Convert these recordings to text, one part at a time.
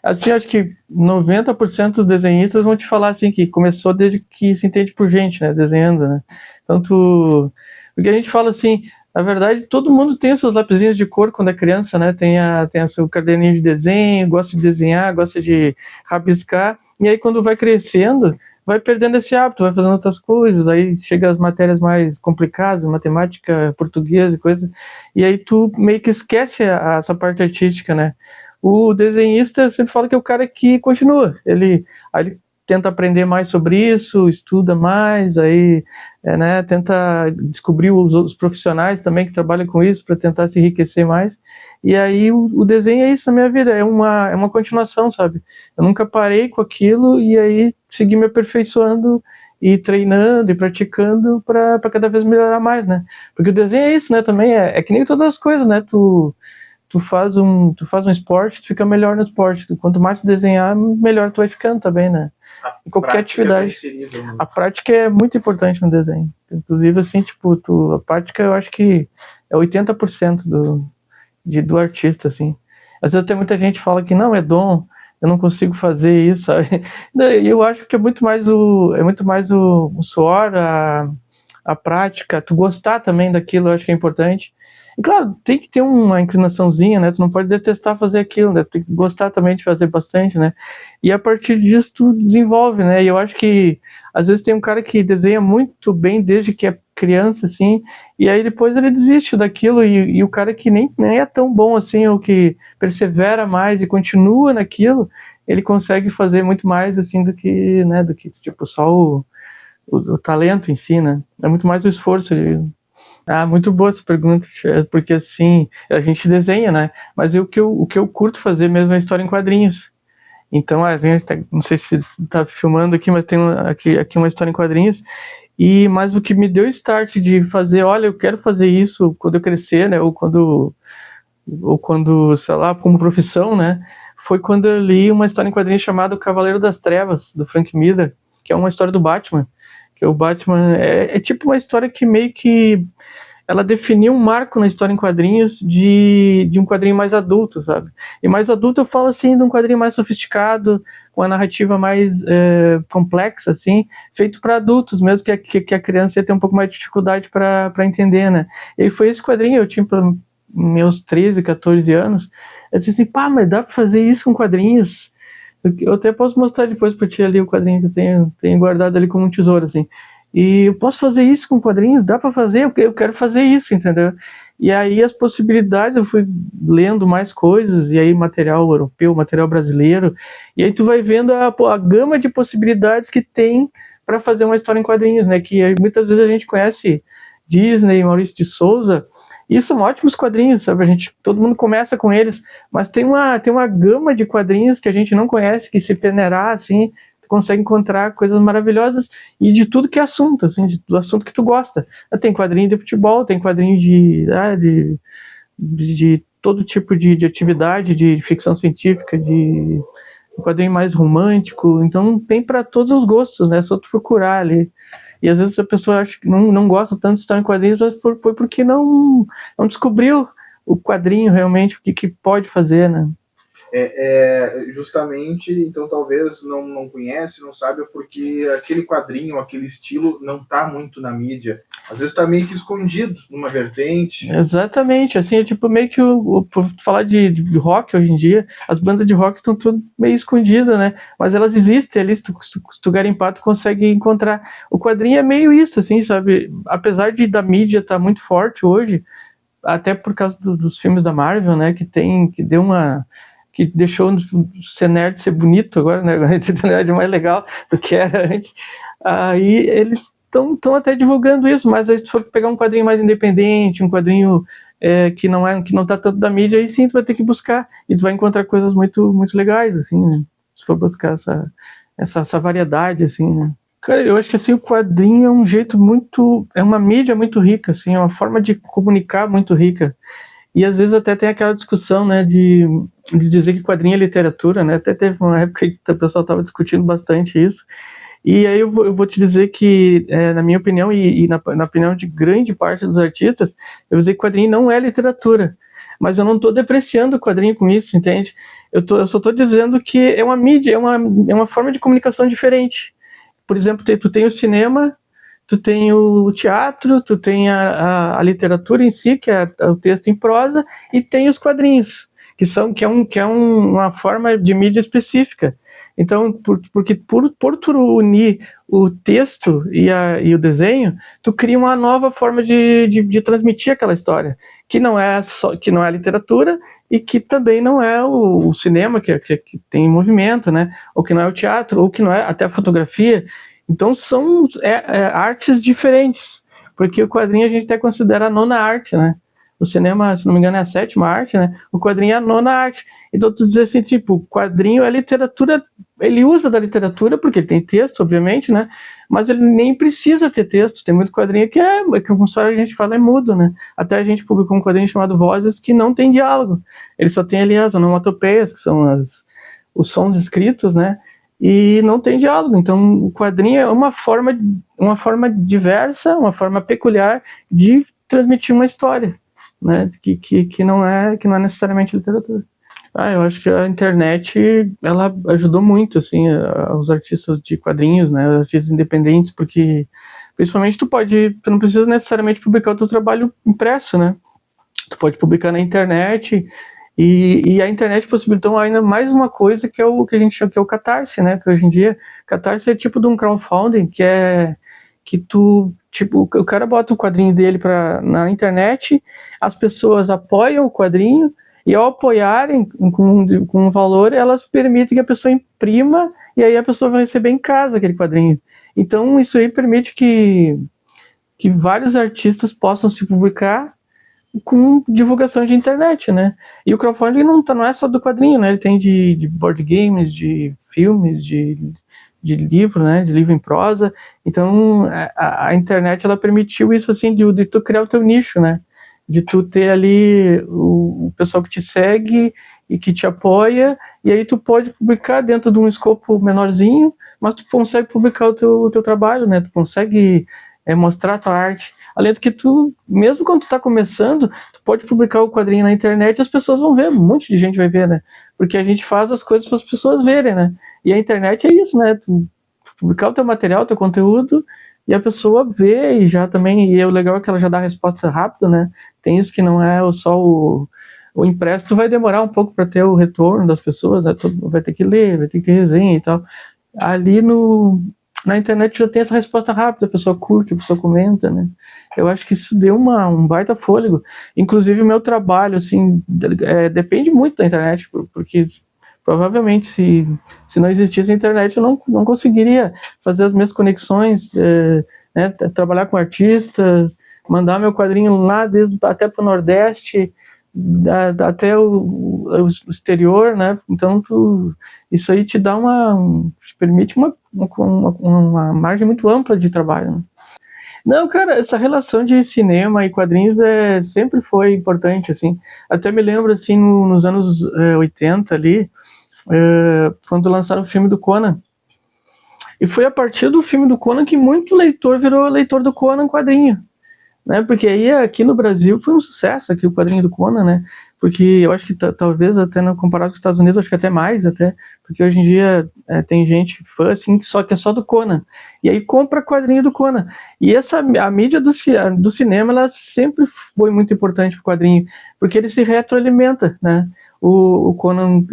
Assim, acho que 90% dos desenhistas vão te falar assim, que começou desde que se entende por gente, né? Desenhando, né? Então, porque a gente fala assim, na verdade, todo mundo tem os seus lapisinhos de cor quando é criança, né? Tem o seu caderninho de desenho, gosta de desenhar, gosta de rabiscar. E aí, quando vai crescendo, vai perdendo esse hábito, vai fazendo outras coisas. Aí chega as matérias mais complicadas, matemática, português e coisa. E aí tu meio que esquece essa parte artística, né? O desenhista sempre fala que é o cara que continua. Aí ele tenta aprender mais sobre isso, estuda mais, aí né, tenta descobrir os profissionais também que trabalham com isso para tentar se enriquecer mais. E aí o desenho é isso na minha vida, é uma continuação, sabe? Eu nunca parei com aquilo e aí segui me aperfeiçoando e treinando e praticando para cada vez melhorar mais, né? Porque o desenho é isso, né? Também é que nem todas as coisas, né? Tu faz um esporte, tu fica melhor no esporte. Quanto mais tu desenhar, melhor tu vai ficando também, né? Em qualquer atividade. A prática é muito importante no desenho. Inclusive, assim, tipo, a prática eu acho que é 80% do artista, assim. Às vezes até muita gente fala que não, é dom, eu não consigo fazer isso, sabe? Eu acho que é muito mais o suor, a prática, tu gostar também daquilo, eu acho que é importante. E claro, tem que ter uma inclinaçãozinha, né? Tu não pode detestar fazer aquilo, né? Tem que gostar também de fazer bastante, né? E a partir disso tu desenvolve, né? E eu acho que às vezes tem um cara que desenha muito bem desde que é criança, assim, e aí depois ele desiste daquilo, e o cara que nem é tão bom assim, ou que persevera mais e continua naquilo, ele consegue fazer muito mais, assim, do que tipo, só o talento em si, né? É muito mais o esforço. Muito boa essa pergunta, porque assim, a gente desenha, né? Mas o que eu curto fazer mesmo é história em quadrinhos. Então, a gente não sei se tá filmando aqui, mas tem aqui uma história em quadrinhos. Mas o que me deu start de fazer, olha, eu quero fazer isso quando eu crescer, né? Ou quando, sei lá, como profissão, né? Foi quando eu li uma história em quadrinhos chamada O Cavaleiro das Trevas, do Frank Miller, que é uma história do Batman. Que o Batman é tipo uma história que meio que ela definiu um marco na história em quadrinhos de um quadrinho mais adulto, sabe? E mais adulto eu falo assim de um quadrinho mais sofisticado, com a narrativa mais complexa, assim, feito para adultos, mesmo que a criança ia ter um pouco mais de dificuldade para entender, né? E aí foi esse quadrinho, eu tinha meus 13, 14 anos, eu disse assim, mas dá para fazer isso com quadrinhos? Eu até posso mostrar depois para ti ali o quadrinho que eu tenho guardado ali como um tesouro, assim. E eu posso fazer isso com quadrinhos? Dá para fazer? Eu quero fazer isso, entendeu? E aí as possibilidades, eu fui lendo mais coisas, e aí material europeu, material brasileiro, e aí tu vai vendo a gama de possibilidades que tem para fazer uma história em quadrinhos, né? Que muitas vezes a gente conhece Disney, Maurício de Souza, e são ótimos quadrinhos, sabe? Todo mundo começa com eles, mas tem uma gama de quadrinhos que a gente não conhece, que se peneirar, assim, tu consegue encontrar coisas maravilhosas e de tudo que é assunto, assim, do assunto que tu gosta. Tem quadrinho de futebol, tem quadrinho de todo tipo de atividade, de ficção científica, de quadrinho mais romântico, então tem para todos os gostos, né? É só tu procurar ali. E às vezes a pessoa acha que não gosta tanto de estar em quadrinhos, mas foi porque não descobriu o quadrinho realmente, o que pode fazer, né? Justamente, então talvez não conhece, não sabe, porque aquele quadrinho, aquele estilo não está muito na mídia. Às vezes está meio que escondido numa vertente. Exatamente, assim, é tipo meio que por falar de rock hoje em dia, as bandas de rock estão tudo meio escondidas, né? Mas elas existem ali, se tu garimpar, tu consegue encontrar. O quadrinho é meio isso, assim, sabe? Apesar da mídia estar muito forte hoje, até por causa dos filmes da Marvel, né? Que deixou o ser nerd ser bonito agora, né? Agora o nerd é mais legal do que era antes. Aí eles estão até divulgando isso, mas aí se tu for pegar um quadrinho mais independente, um quadrinho que não tá tanto da mídia, aí sim tu vai ter que buscar, e tu vai encontrar coisas muito, muito legais, assim, né? Se for buscar essa variedade, assim, né? Cara, eu acho que assim, o quadrinho é um jeito é uma mídia muito rica, assim, é uma forma de comunicar muito rica. E às vezes até tem aquela discussão, né, de dizer que quadrinho é literatura, né? Até teve uma época que o pessoal estava discutindo bastante isso. E aí eu vou te dizer que, na minha opinião, e na opinião de grande parte dos artistas, eu vou dizer que quadrinho não é literatura. mas eu não estou depreciando o quadrinho com isso, entende? Eu só estou dizendo que é uma mídia, é uma forma de comunicação diferente. Por exemplo, tu tem o cinema, tu tem o teatro, tu tem a literatura em si, que é o texto em prosa, e tem os quadrinhos, que é uma forma de mídia específica. Então, porque por tu unir o texto e o desenho, tu cria uma nova forma de transmitir aquela história, que não é a literatura e que também não é o cinema, que tem movimento, né? Ou que não é o teatro, ou que não é até a fotografia. Então são artes diferentes, porque o quadrinho a gente até considera a nona arte, né? O cinema, se não me engano, é a sétima arte, né? O quadrinho é a nona arte. Então tu diz assim, tipo, o quadrinho é literatura, ele usa da literatura, porque ele tem texto, obviamente, né? Mas ele nem precisa ter texto. Tem muito quadrinho que como só a gente fala, é mudo, né? Até a gente publicou um quadrinho chamado Vozes, que não tem diálogo. Ele só tem ali as onomatopeias, que são os sons escritos, né? E não tem diálogo. Então o quadrinho é uma forma diversa, uma forma peculiar de transmitir uma história, né? Que não é necessariamente literatura. Eu acho que a internet, ela ajudou muito, assim, os artistas de quadrinhos, né? Os artistas independentes, porque principalmente tu não precisa necessariamente publicar o teu trabalho impresso, né? Tu pode publicar na internet. E a internet possibilitou ainda mais uma coisa, que é o que a gente chama, que é o Catarse, né? Que hoje em dia, Catarse é tipo de um crowdfunding, que o cara bota o quadrinho dele na internet, as pessoas apoiam o quadrinho, e ao apoiarem com um valor, elas permitem que a pessoa imprima, e aí a pessoa vai receber em casa aquele quadrinho. Então isso aí permite que vários artistas possam se publicar com divulgação de internet, né? E o crowdfunding não é só do quadrinho, né? Ele tem de board games, de filmes, de livro, né? De livro em prosa. Então, a internet, ela permitiu isso, assim, de tu criar o teu nicho, né? De tu ter ali o pessoal que te segue e que te apoia, e aí tu pode publicar dentro de um escopo menorzinho, mas tu consegue publicar o teu trabalho, né? Tu consegue mostrar a tua arte. Além do que tu, mesmo quando tu tá começando, tu pode publicar o quadrinho na internet e as pessoas vão ver, um monte de gente vai ver, né? Porque a gente faz as coisas para as pessoas verem, né? E a internet é isso, né? Tu publicar o teu material, o teu conteúdo, e a pessoa vê, e já também, e o legal é que ela já dá a resposta rápido, né? Tem isso que não é só o impresso, tu vai demorar um pouco para ter o retorno das pessoas, né? Tu vai ter que ler, vai ter que ter resenha e tal. Ali na internet já tem essa resposta rápida, a pessoa curte, a pessoa comenta, né? Eu acho que isso deu um baita fôlego. Inclusive o meu trabalho, assim, depende muito da internet, porque provavelmente se não existisse a internet eu não conseguiria fazer as minhas conexões, né? Trabalhar com artistas, mandar meu quadrinho lá até para o Nordeste, até o exterior, né? Então isso aí te dá te permite uma margem muito ampla de trabalho, né? Não, cara, essa relação de cinema e quadrinhos sempre foi importante, assim. Até me lembro, assim, nos anos 80 ali, quando lançaram o filme do Conan. E foi a partir do filme do Conan que muito leitor virou leitor do Conan quadrinho, né? Porque aí aqui no Brasil foi um sucesso aqui o quadrinho do Conan, né? Porque eu acho que talvez até comparado com os Estados Unidos, acho que até mais, porque hoje em dia tem gente fã assim que é só do Conan, e aí compra quadrinho do Conan. E a mídia do cinema, ela sempre foi muito importante pro quadrinho, porque ele se retroalimenta, né? O Conan,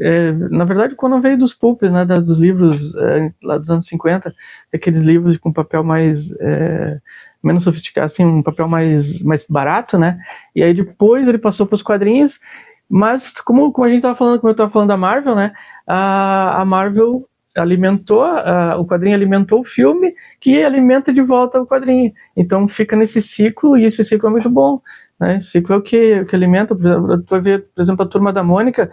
na verdade o Conan veio dos pulps, né? Dos livros lá dos anos 50, aqueles livros com papel mais menos sofisticado, assim, um papel mais barato, né? E aí depois ele passou para os quadrinhos, mas como a gente estava falando, como eu estava falando da Marvel, né? A Marvel alimentou, o quadrinho alimentou o filme, que alimenta de volta o quadrinho. Então fica nesse ciclo, e esse ciclo é muito bom, né? Esse ciclo é o que alimenta. Tu vai ver, por exemplo, a Turma da Mônica,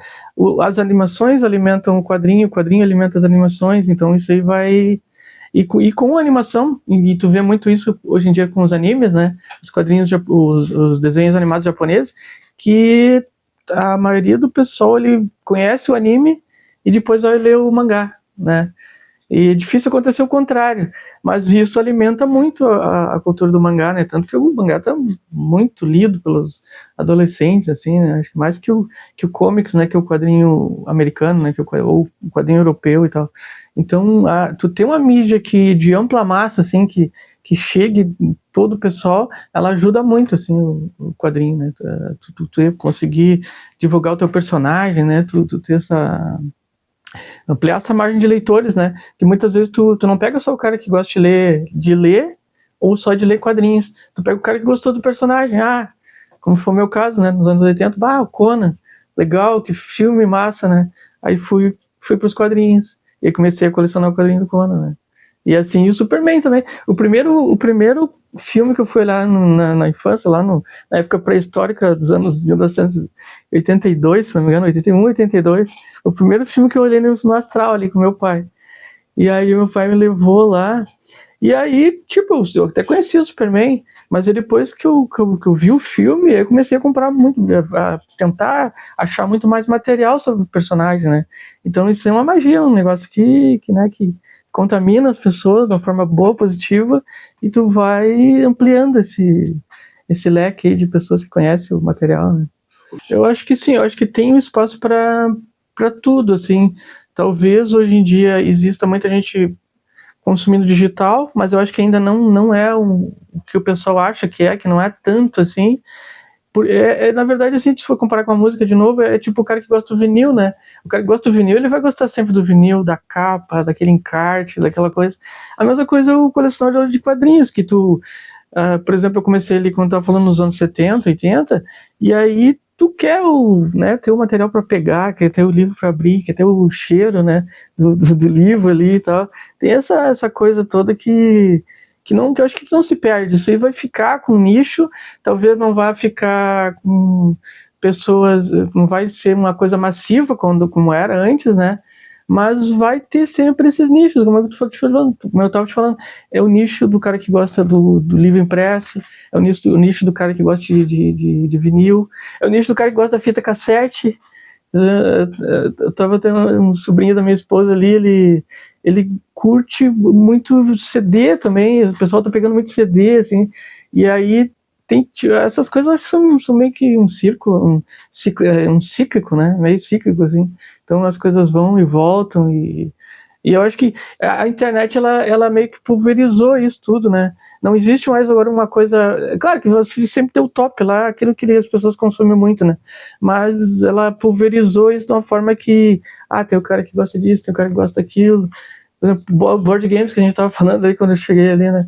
as animações alimentam o quadrinho alimenta as animações, então isso aí vai... E com a animação, e tu vê muito isso hoje em dia com os animes, né? Os quadrinhos, os desenhos animados japoneses, que a maioria do pessoal ele conhece o anime e depois vai ler o mangá, né? E é difícil acontecer o contrário, mas isso alimenta muito a cultura do mangá, né? Tanto que o mangá está muito lido pelos adolescentes, assim, né? Acho que mais que o comics, né? Que é o quadrinho americano, né? Ou o quadrinho europeu e tal. Então, tu tem uma mídia de ampla massa, assim, que chegue em todo o pessoal, ela ajuda muito, assim, o quadrinho, né? Tu conseguir divulgar o teu personagem, né? Tu ter ampliar essa margem de leitores, né? Que muitas vezes tu não pega só o cara que gosta de ler ou só de ler quadrinhos. Tu pega o cara que gostou do personagem. Como foi o meu caso, né? Nos anos 80, o Conan, legal, que filme massa, né? Aí fui pros quadrinhos. E aí comecei a colecionar o quadrinho do Conan, né? E assim, o Superman também. O primeiro filme que eu fui lá na infância, lá na época pré-histórica dos anos 1982, se não me engano, 81, 82, o primeiro filme que eu olhei no astral ali com meu pai. E aí meu pai me levou lá, e aí, tipo, eu até conhecia o Superman, mas depois que eu vi o filme, eu comecei a comprar muito, a tentar achar muito mais material sobre o personagem, né? Então isso é uma magia, um negócio que contamina as pessoas de uma forma boa, positiva, e tu vai ampliando esse leque aí de pessoas que conhecem o material, né? Eu acho que sim, eu acho que tem um espaço para tudo, assim. Talvez hoje em dia exista muita gente consumindo digital, mas eu acho que ainda não é o que o pessoal acha que não é tanto assim. Na verdade, assim, se for comparar com a música de novo, é tipo o cara que gosta do vinil, né? O cara que gosta do vinil, ele vai gostar sempre do vinil, da capa, daquele encarte, daquela coisa. A mesma coisa é o colecionador de quadrinhos, que por exemplo, eu comecei ali quando eu tava falando nos anos 70, 80, e aí tu quer ter o material para pegar, quer ter o livro para abrir, quer ter o cheiro, né, do livro ali e tal. Tem essa coisa toda que eu acho que não se perde. Isso aí vai ficar com nicho, talvez não vá ficar com pessoas, não vai ser uma coisa massiva como era antes, né? Mas vai ter sempre esses nichos, como eu estava te falando, é o nicho do cara que gosta do livro impresso, é o nicho do cara que gosta de vinil, é o nicho do cara que gosta da fita cassete. Eu tava tendo um sobrinho da minha esposa ali, ele curte muito CD também, o pessoal tá pegando muito CD, assim, e aí essas coisas são meio que um círculo, um cíclico, né, meio cíclico, assim, então as coisas vão e voltam, e eu acho que a internet, ela meio que pulverizou isso tudo, né, não existe mais agora uma coisa, claro que você sempre tem o top lá, aquilo que as pessoas consomem muito, né, mas ela pulverizou isso de uma forma que, tem o cara que gosta disso, tem o cara que gosta daquilo. Por exemplo, board games que a gente tava falando aí quando eu cheguei ali, né,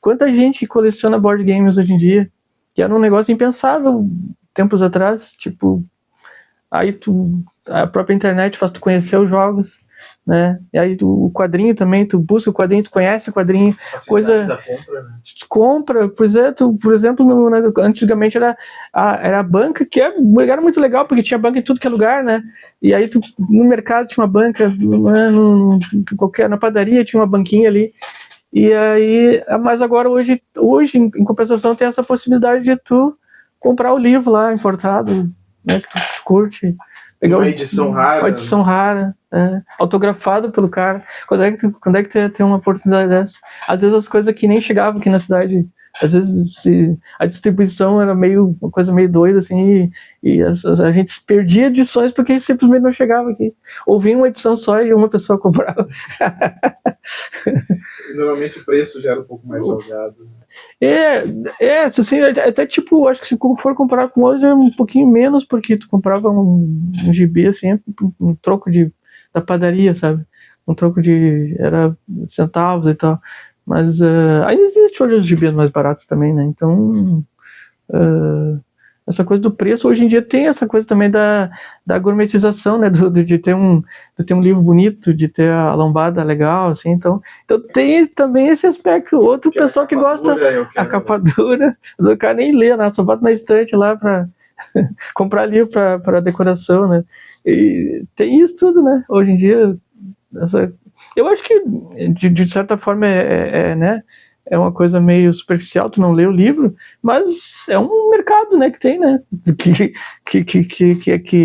quanta gente coleciona board games hoje em dia, que era um negócio impensável tempos atrás, tipo, aí a própria internet faz tu conhecer os jogos, né? E aí o quadrinho também, tu busca o quadrinho, tu conhece o quadrinho, coisa da compra, né? Compra, pois é, por exemplo, antigamente era a banca, que era muito legal, porque tinha banca em tudo que é lugar, né? E aí no mercado tinha uma banca, na padaria tinha uma banquinha ali. E aí, mas agora hoje em compensação, tem essa possibilidade de tu comprar o livro lá importado, né, que tu curte. Pegar uma edição rara. Uma edição rara, autografado pelo cara. Quando é que tu ia ter uma oportunidade dessa? Às vezes as coisas que nem chegavam aqui na cidade, às vezes a distribuição era uma coisa meio doida, assim, e a gente perdia edições porque simplesmente não chegava aqui. Ou vinha uma edição só e uma pessoa comprava. Normalmente o preço já era um pouco mais salgado. Assim, até tipo, acho que se for comparar com hoje é um pouquinho menos, porque tu comprava um gibi, assim, um troco da padaria, sabe? Um troco era centavos e tal. Mas ainda existe hoje os gibis mais baratos também, né? Então, essa coisa do preço, hoje em dia tem essa coisa também da gourmetização, né? De ter um livro bonito, de ter a lombada legal, assim. Então tem também esse aspecto. Outro pessoal que gosta a capa dura, o cara nem lê, né? Só bota na estante lá para comprar livro para decoração, né? E tem isso tudo, né? Hoje em dia, eu acho que de certa forma né? É uma coisa meio superficial, tu não lê o livro, mas é um mercado, né, que tem, né,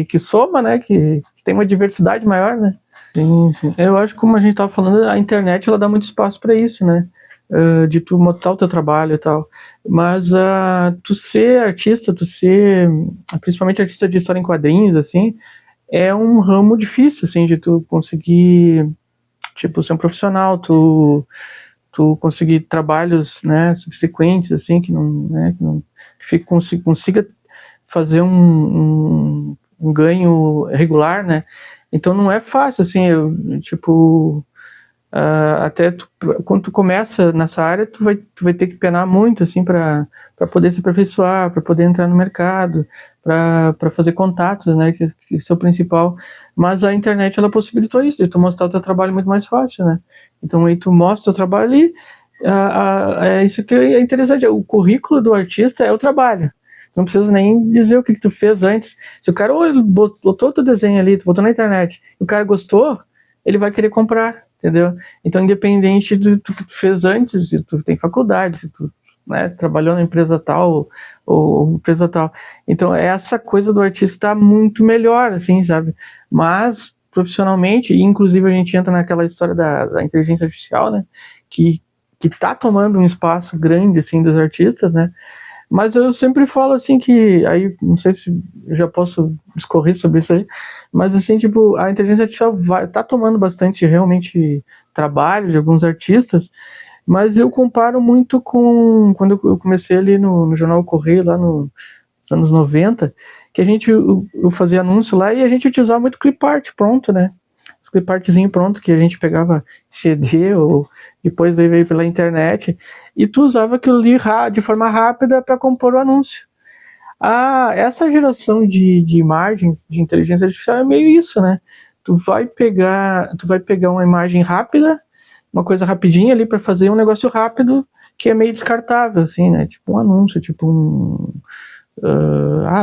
que soma, né, que tem uma diversidade maior, né. Sim, sim. Eu acho que, como a gente estava falando, a internet ela dá muito espaço para isso, né? De tu mostrar o teu trabalho e tal. Mas tu ser artista, principalmente artista de história em quadrinhos, assim, é um ramo difícil, assim, de tu conseguir, tipo, ser um profissional, tu conseguir trabalhos, né, subsequentes, assim, que não, né, consiga fazer um ganho regular, né? Então não é fácil, assim, tipo, até quando tu começa nessa área, tu vai ter que penar muito, assim, para poder se aperfeiçoar, para poder entrar no mercado, para fazer contatos, né, que isso é o principal. Mas a internet, ela possibilitou isso, de tu mostrar o teu trabalho muito mais fácil, né? Então aí tu mostra o teu trabalho e é isso que é interessante, o currículo do artista é o trabalho. Não precisa nem dizer o que tu fez antes. Se o cara botou teu desenho ali, tu botou na internet, e o cara gostou, ele vai querer comprar, entendeu? Então, independente do que tu fez antes, se tu tem faculdade, se tu, né, trabalhou na empresa tal ou empresa tal. Então, essa coisa do artista está muito melhor, assim, sabe? Mas, profissionalmente, e inclusive a gente entra naquela história da inteligência artificial, né? Que tá tomando um espaço grande, assim, dos artistas, né? Mas eu sempre falo assim que, aí não sei se eu já posso discorrer sobre isso aí, mas assim, tipo, a inteligência artificial tá tomando bastante realmente trabalho de alguns artistas, mas eu comparo muito com quando eu comecei ali no Jornal Correio, lá nos anos 90, que eu fazia anúncio lá e a gente utilizava muito clip art pronto, né? Os clip artzinho pronto que a gente pegava CD ou depois veio pela internet e tu usava aquilo ali de forma rápida para compor o anúncio. Essa geração de imagens de inteligência artificial é meio isso, né? Tu vai pegar uma imagem rápida, uma coisa rapidinha ali para fazer um negócio rápido que é meio descartável, assim, né? Tipo um anúncio, tipo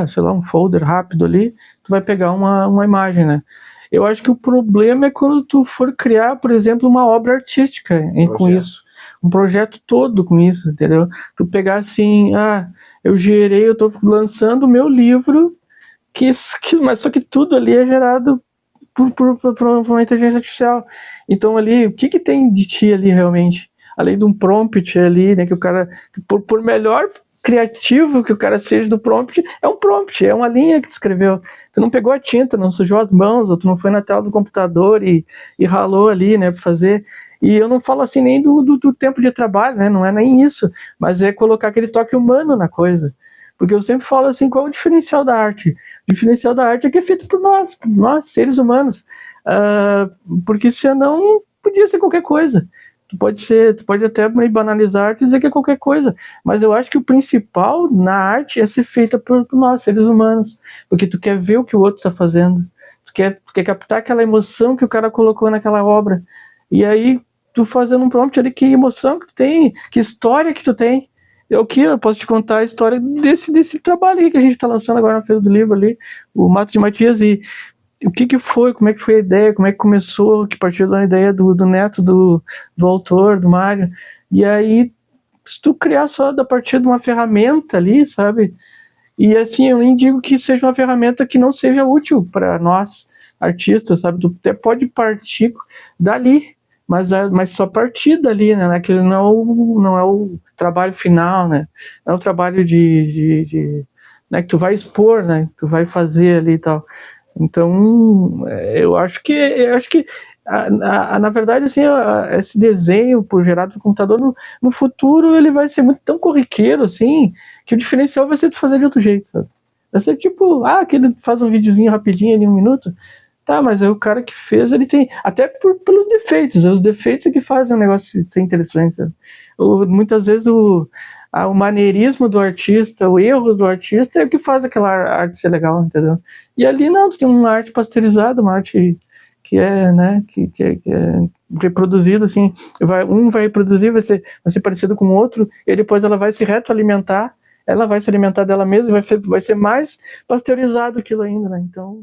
sei lá, um folder rápido ali, tu vai pegar uma imagem, né? Eu acho que o problema é quando tu for criar, por exemplo, uma obra artística com isso, um projeto todo com isso, entendeu? Tu pegar assim, eu tô lançando o meu livro, mas só que tudo ali é gerado por uma inteligência artificial. Então ali, o que tem de ti ali realmente? Além de um prompt ali, né, que o cara, por melhor criativo que o cara seja do prompt, é uma linha que tu escreveu. Tu não pegou a tinta, não sujou as mãos, ou tu não foi na tela do computador e ralou ali, né, pra fazer. E eu não falo assim nem do tempo de trabalho, né, não é nem isso, mas é colocar aquele toque humano na coisa. Porque eu sempre falo assim, qual é o diferencial da arte? O diferencial da arte é que é feito por nós seres humanos. Porque senão podia ser qualquer coisa. Tu pode até me banalizar a arte e dizer que é qualquer coisa, mas eu acho que o principal na arte é ser feita por nós, seres humanos, porque tu quer ver o que o outro está fazendo, tu quer captar aquela emoção que o cara colocou naquela obra, e aí tu fazendo um prompt ali, que emoção que tu tem, que história que tu tem. Eu posso te contar a história desse trabalho aí que a gente está lançando agora na Feira do Livro ali, o Mato de Matias, e o que foi, como é que foi a ideia, como é que começou, que partiu da ideia do neto do autor, do Mário. E aí, se tu criar só da partir de uma ferramenta ali, sabe? E assim, eu nem digo que seja uma ferramenta que não seja útil para nós, artistas, sabe? Tu até pode partir dali, mas só partir dali, né? Aquele não é o trabalho final, né? Não é o trabalho né, que tu vai expor, né? Que tu vai fazer ali e tal. Então, eu acho que na verdade, assim, esse desenho gerado por computador, no futuro, ele vai ser muito tão corriqueiro, assim, que o diferencial vai ser tu fazer de outro jeito, sabe? Vai ser tipo, aquele faz um videozinho rapidinho ali, 1 minuto, tá, mas aí o cara que fez, ele tem, até pelos defeitos, os defeitos é que fazem o negócio ser interessante, sabe? Muitas vezes o maneirismo do artista, o erro do artista é o que faz aquela arte ser legal, entendeu? E ali não, tu tem uma arte pasteurizada, uma arte que é, né, que é reproduzida, assim, um vai reproduzir, vai ser parecido com o outro, e depois ela vai se retroalimentar, ela vai se alimentar dela mesma, vai ser mais pasteurizado aquilo ainda, né? Então